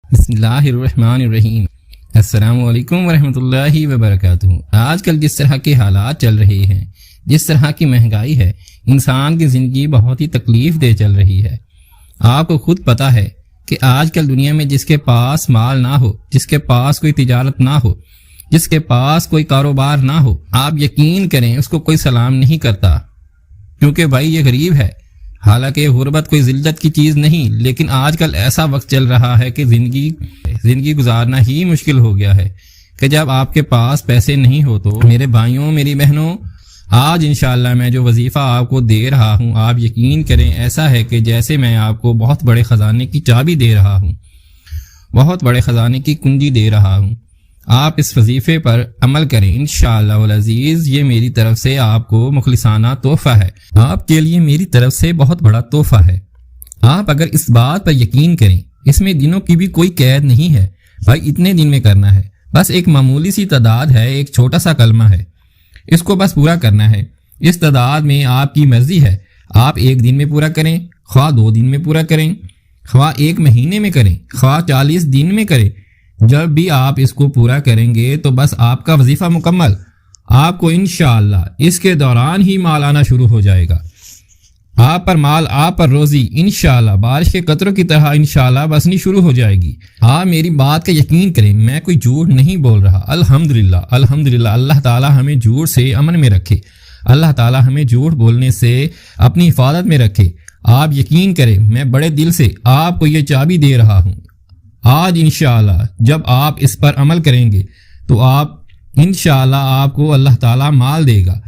بسم اللہ الرحمن الرحیم۔ السلام علیکم ورحمۃ اللہ وبرکاتہ۔ آج کل جس طرح کے حالات چل رہے ہیں، جس طرح کی مہنگائی ہے، انسان کی زندگی بہت ہی تکلیف دہ چل رہی ہے۔ آپ کو خود پتہ ہے کہ آج کل دنیا میں جس کے پاس مال نہ ہو، جس کے پاس کوئی تجارت نہ ہو، جس کے پاس کوئی کاروبار نہ ہو، آپ یقین کریں اس کو کوئی سلام نہیں کرتا، کیونکہ بھائی یہ غریب ہے۔ حالانکہ غربت کوئی ذلت کی چیز نہیں، لیکن آج کل ایسا وقت چل رہا ہے کہ زندگی گزارنا ہی مشکل ہو گیا ہے کہ جب آپ کے پاس پیسے نہیں ہو تو میرے بھائیوں، میری بہنوں، آج انشاءاللہ میں جو وظیفہ آپ کو دے رہا ہوں، آپ یقین کریں ایسا ہے کہ جیسے میں آپ کو بہت بڑے خزانے کی چابی دے رہا ہوں، بہت بڑے خزانے کی کنجی دے رہا ہوں۔ آپ اس وظیفے پر عمل کریں انشاءاللہ العزیز۔ یہ میری طرف سے آپ کو مخلصانہ تحفہ ہے، آپ کے لیے میری طرف سے بہت بڑا تحفہ ہے۔ آپ اگر اس بات پر یقین کریں، اس میں دنوں کی بھی کوئی قید نہیں ہے بھائی، اتنے دن میں کرنا ہے، بس ایک معمولی سی تعداد ہے، ایک چھوٹا سا کلمہ ہے، اس کو بس پورا کرنا ہے۔ اس تعداد میں آپ کی مرضی ہے، آپ ایک دن میں پورا کریں، خواہ 2 دن میں پورا کریں، خواہ 1 مہینے میں کریں، خواہ 40 دن میں کریں۔ جب بھی آپ اس کو پورا کریں گے تو بس آپ کا وظیفہ مکمل، آپ کو انشاءاللہ اس کے دوران ہی مال آنا شروع ہو جائے گا۔ آپ پر مال، آپ پر روزی انشاءاللہ بارش کے قطروں کی طرح انشاءاللہ برسنی شروع ہو جائے گی۔ آپ میری بات کا یقین کریں، میں کوئی جھوٹ نہیں بول رہا۔ الحمدللہ الحمدللہ، اللہ تعالی ہمیں جھوٹ سے امن میں رکھے، اللہ تعالی ہمیں جھوٹ بولنے سے اپنی حفاظت میں رکھے۔ آپ یقین کریں، میں بڑے دل سے آپ کو یہ چابی دے رہا ہوں۔ آج انشاءاللہ جب آپ اس پر عمل کریں گے تو آپ انشاءاللہ آپ کو اللہ تعالی مال دے گا،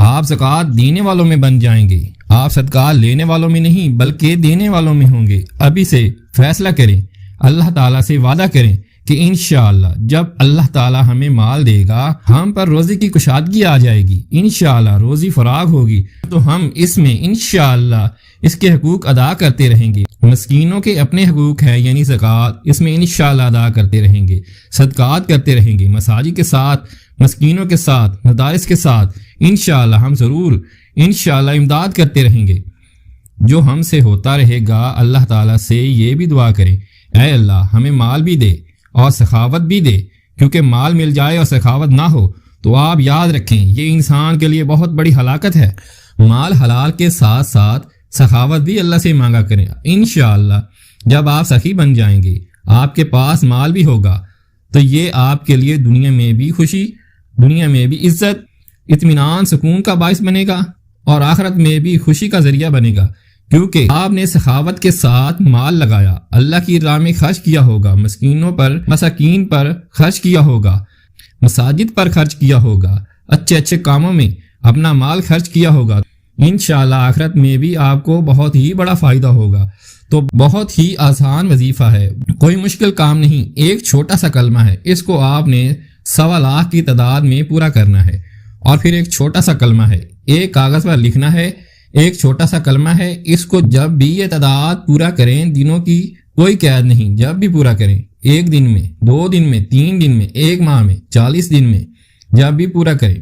آپ زکوٰۃ دینے والوں میں بن جائیں گے، آپ صدقات لینے والوں میں نہیں بلکہ دینے والوں میں ہوں گے۔ ابھی سے فیصلہ کریں، اللہ تعالیٰ سے وعدہ کریں کہ انشاءاللہ جب اللہ تعالیٰ ہمیں مال دے گا، ہم پر روزی کی کشادگی آ جائے گی، انشاءاللہ روزی فراغ ہوگی تو ہم اس میں انشاءاللہ اس کے حقوق ادا کرتے رہیں گے۔ مسکینوں کے اپنے حقوق ہیں یعنی زکوٰۃ، اس میں انشاءاللہ ادا کرتے رہیں گے، صدقات کرتے رہیں گے، مساجد کے ساتھ، مسکینوں کے ساتھ، مدارس کے ساتھ انشاءاللہ ہم ضرور انشاءاللہ امداد کرتے رہیں گے۔ جو ہم سے ہوتا رہے گا، اللہ تعالیٰ سے یہ بھی دعا کریں، اے اللہ ہمیں مال بھی دے اور سخاوت بھی دے، کیونکہ مال مل جائے اور سخاوت نہ ہو تو آپ یاد رکھیں یہ انسان کے لیے بہت بڑی ہلاکت ہے۔ مال حلال کے ساتھ ساتھ سخاوت بھی اللہ سے مانگا کریں۔ انشاءاللہ جب آپ سخی بن جائیں گے، آپ کے پاس مال بھی ہوگا تو یہ آپ کے لیے دنیا میں بھی خوشی، دنیا میں بھی عزت، اطمینان، سکون کا باعث بنے گا اور آخرت میں بھی خوشی کا ذریعہ بنے گا، کیونکہ آپ نے سخاوت کے ساتھ مال لگایا، اللہ کی راہ میں خرچ کیا ہوگا، مسکینوں پر، مساکین پر خرچ کیا ہوگا، مساجد پر خرچ کیا ہوگا، اچھے اچھے کاموں میں اپنا مال خرچ کیا ہوگا۔ انشاءاللہ آخرت میں بھی آپ کو بہت ہی بڑا فائدہ ہوگا۔ تو بہت ہی آسان وظیفہ ہے، کوئی مشکل کام نہیں، ایک چھوٹا سا کلمہ ہے، اس کو آپ نے 1.25 لاکھ کی تعداد میں پورا کرنا ہے۔ اور پھر ایک چھوٹا سا کلمہ ہے، ایک کاغذ پر لکھنا ہے، ایک چھوٹا سا کلمہ ہے، اس کو جب بھی یہ تعداد پورا کریں، دنوں کی کوئی قید نہیں، جب بھی پورا کریں، 1 دن میں، 2 دن میں، 3 دن میں، 1 ماہ میں، 40 دن میں، جب بھی پورا کریں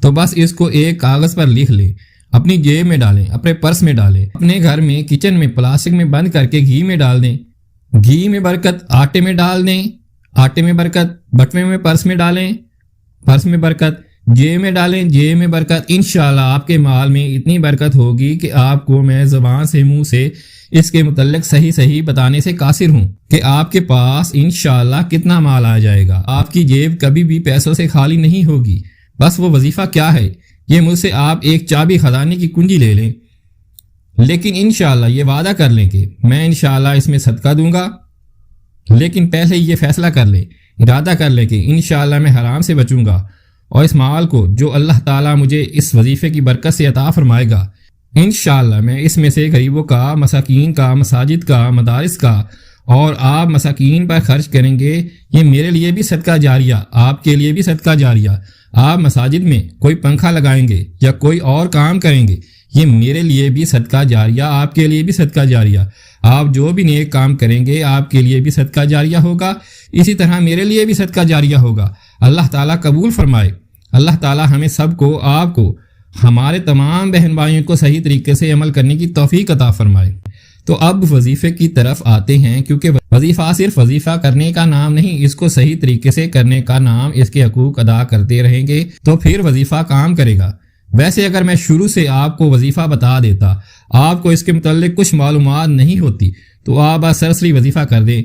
تو بس اس کو ایک کاغذ پر لکھ لیں، اپنی جیب میں ڈالیں، اپنے پرس میں ڈالیں، اپنے گھر میں کچن میں پلاسٹک میں بند کر کے گھی میں ڈال دیں، گھی میں برکت، آٹے میں ڈال دیں، آٹے میں برکت، بٹوے میں پرس میں ڈالیں، پرس میں برکت، جیب میں ڈالیں، جیب میں برکت۔ انشاءاللہ آپ کے مال میں اتنی برکت ہوگی کہ آپ کو میں زبان سے، منہ سے اس کے متعلق صحیح بتانے سے قاصر ہوں کہ آپ کے پاس انشاءاللہ کتنا مال آ جائے گا۔ آپ کی جیب کبھی بھی پیسوں سے خالی نہیں ہوگی۔ بس وہ وظیفہ کیا ہے، یہ مجھ سے آپ ایک چابی خزانے کی کنجی لے لیں، لیکن انشاءاللہ یہ وعدہ کر لیں کہ میں انشاءاللہ اس میں صدقہ دوں گا، لیکن پہلے یہ فیصلہ کر لیں، ارادہ کر لیں کہ انشاءاللہ میں حرام سے بچوں گا اور اس مال کو جو اللہ تعالیٰ مجھے اس وظیفے کی برکت سے عطا فرمائے گا، انشاءاللہ میں اس میں سے غریبوں کا، مساکین کا، مساجد کا، مدارس کا، اور آپ مساکین پر خرچ کریں گے، یہ میرے لیے بھی صدقہ جاریہ، آپ کے لیے بھی صدقہ جاریہ۔ آپ مساجد میں کوئی پنکھا لگائیں گے یا کوئی اور کام کریں گے، یہ میرے لیے بھی صدقہ جاریہ، آپ کے لیے بھی صدقہ جاریہ۔ آپ جو بھی نیک کام کریں گے آپ کے لیے بھی صدقہ جاریہ ہوگا، اسی طرح میرے لیے بھی صدقہ جاریہ ہوگا۔ اللہ تعالیٰ قبول فرمائے، اللہ تعالیٰ ہمیں سب کو، آپ کو، ہمارے تمام بہن بھائیوں کو صحیح طریقے سے عمل کرنے کی توفیق عطا فرمائے۔ تو اب وظیفے کی طرف آتے ہیں، کیونکہ وظیفہ صرف وظیفہ کرنے کا نام نہیں، اس کو صحیح طریقے سے کرنے کا نام۔ اس کے حقوق ادا کرتے رہیں گے تو پھر وظیفہ کام کرے گا۔ ویسے اگر میں شروع سے آپ کو وظیفہ بتا دیتا، آپ کو اس کے متعلق کچھ معلومات نہیں ہوتی، تو آپ بس سرسری وظیفہ کر دیں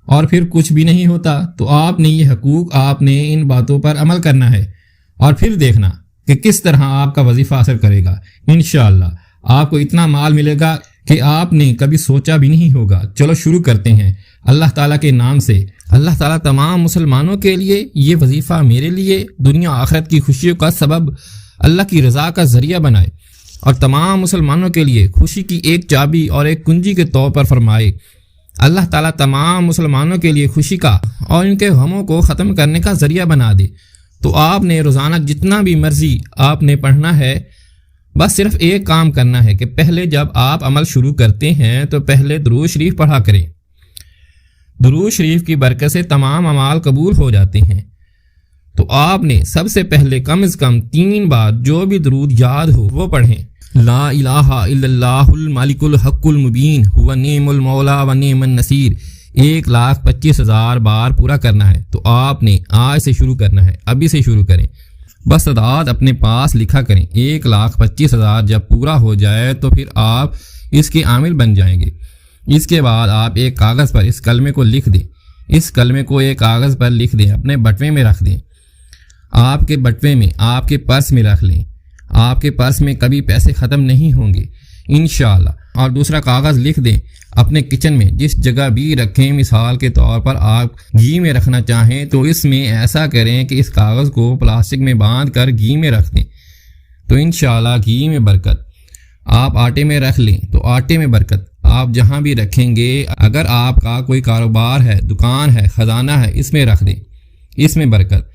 اور پھر کچھ بھی نہیں ہوتا، تو آپ نے یہ حقوق، آپ نے ان باتوں پر عمل کرنا ہے اور پھر دیکھنا کہ کس طرح آپ کا وظیفہ اثر کرے گا۔ انشاءاللہ آپ کو اتنا مال ملے گا کہ آپ نے کبھی سوچا بھی نہیں ہوگا۔ چلو شروع کرتے ہیں اللہ تعالیٰ کے نام سے۔ اللہ تعالیٰ تمام مسلمانوں کے لیے یہ وظیفہ میرے لیے دنیا آخرت کی خوشیوں کا سبب، اللہ کی رضا کا ذریعہ بنائے، اور تمام مسلمانوں کے لیے خوشی کی ایک چابی اور ایک کنجی کے طور پر فرمائے۔ اللہ تعالیٰ تمام مسلمانوں کے لیے خوشی کا اور ان کے غموں کو ختم کرنے کا ذریعہ بنا دے۔ تو آپ نے روزانہ جتنا بھی مرضی آپ نے پڑھنا ہے، بس صرف ایک کام کرنا ہے کہ پہلے جب آپ عمل شروع کرتے ہیں تو پہلے درود شریف پڑھا کریں۔ درود شریف کی برکت سے تمام اعمال قبول ہو جاتے ہیں۔ تو آپ نے سب سے پہلے کم از کم 3 بار جو بھی درود یاد ہو وہ پڑھیں۔ لا الہ الا اللہ الملک الحق المبین هو نعم المولا و نعم النصیر 1,25,000 بار پورا کرنا ہے۔ تو آپ نے آج سے شروع کرنا ہے، ابھی سے شروع کریں، بس تعداد اپنے پاس لکھا کریں۔ 1,25,000 جب پورا ہو جائے تو پھر آپ اس کے عامل بن جائیں گے۔ اس کے بعد آپ ایک کاغذ پر اس کلمے کو لکھ دیں۔ اس کلمے کو ایک کاغذ پر لکھ دیں، اپنے بٹوے میں رکھ دیں۔ آپ کے بٹوے میں، آپ کے پرس میں رکھ لیں۔ آپ کے پرس میں کبھی پیسے ختم نہیں ہوں گے انشاءاللہ۔ اور دوسرا کاغذ لکھ دیں اپنے کچن میں، جس جگہ بھی رکھیں۔ مثال کے طور پر آپ گھی میں رکھنا چاہیں تو اس میں ایسا کریں کہ اس کاغذ کو پلاسٹک میں باندھ کر گھی میں رکھ دیں، تو انشاءاللہ گھی میں برکت۔ آپ آٹے میں رکھ لیں تو آٹے میں برکت۔ آپ جہاں بھی رکھیں گے، اگر آپ کا کوئی کاروبار ہے، دکان ہے، خزانہ ہے، اس میں رکھ دیں، اس میں برکت۔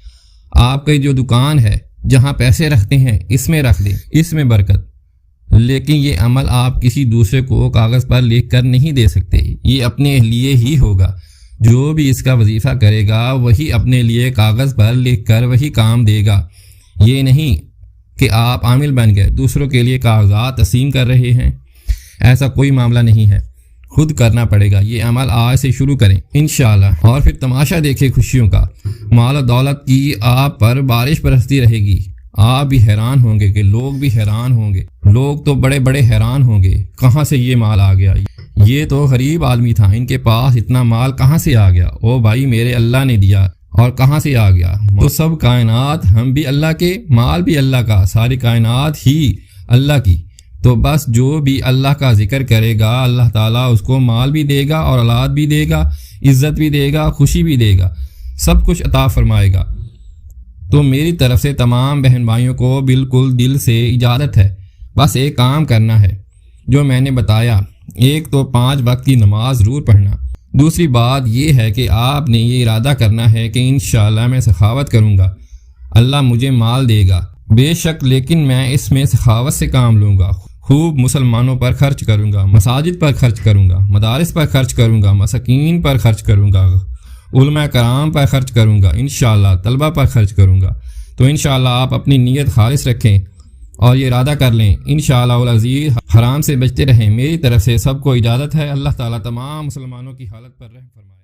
آپ کی جو دکان ہے، جہاں پیسے رکھتے ہیں، اس میں رکھ دیں، اس میں برکت۔ لیکن یہ عمل آپ کسی دوسرے کو کاغذ پر لکھ کر نہیں دے سکتے، یہ اپنے لیے ہی ہوگا۔ جو بھی اس کا وظیفہ کرے گا وہی اپنے لیے کاغذ پر لکھ کر وہی کام دے گا۔ یہ نہیں کہ آپ عامل بن گئے، دوسروں کے لیے کاغذات تقسیم کر رہے ہیں، ایسا کوئی معاملہ نہیں ہے، خود کرنا پڑے گا۔ یہ عمل آج سے شروع کریں انشاءاللہ، اور پھر تماشا دیکھیں خوشیوں کا۔ مال و دولت کی آپ پر بارش برستی رہے گی۔ آپ بھی حیران ہوں گے کہ لوگ بھی حیران ہوں گے، لوگ تو بڑے بڑے حیران ہوں گے، کہاں سے یہ مال آ گیا، یہ تو غریب آدمی تھا، ان کے پاس اتنا مال کہاں سے آ گیا؟ او بھائی، میرے اللہ نے دیا، اور کہاں سے آ گیا؟ تو سب کائنات، ہم بھی اللہ کے، مال بھی اللہ کا، ساری کائنات ہی اللہ کی۔ تو بس جو بھی اللہ کا ذکر کرے گا، اللہ تعالیٰ اس کو مال بھی دے گا اور اولاد بھی دے گا، عزت بھی دے گا، خوشی بھی دے گا، سب کچھ عطا فرمائے گا۔ تو میری طرف سے تمام بہن بھائیوں کو بالکل دل سے اجازت ہے، بس ایک کام کرنا ہے جو میں نے بتایا۔ ایک تو 5 وقت کی نماز ضرور پڑھنا۔ دوسری بات یہ ہے کہ آپ نے یہ ارادہ کرنا ہے کہ انشاءاللہ میں سخاوت کروں گا، اللہ مجھے مال دے گا بے شک، لیکن میں اس میں سخاوت سے کام لوں گا، خوب مسلمانوں پر خرچ کروں گا، مساجد پر خرچ کروں گا، مدارس پر خرچ کروں گا، مساکین پر خرچ کروں گا، علماء کرام پر خرچ کروں گا، انشاءاللہ طلبہ پر خرچ کروں گا۔ تو انشاءاللہ آپ اپنی نیت خالص رکھیں اور یہ ارادہ کر لیں، انشاءاللہ العزیز حرام سے بچتے رہیں۔ میری طرف سے سب کو اجازت ہے۔ اللہ تعالیٰ تمام مسلمانوں کی حالت پر رحم فرمائے۔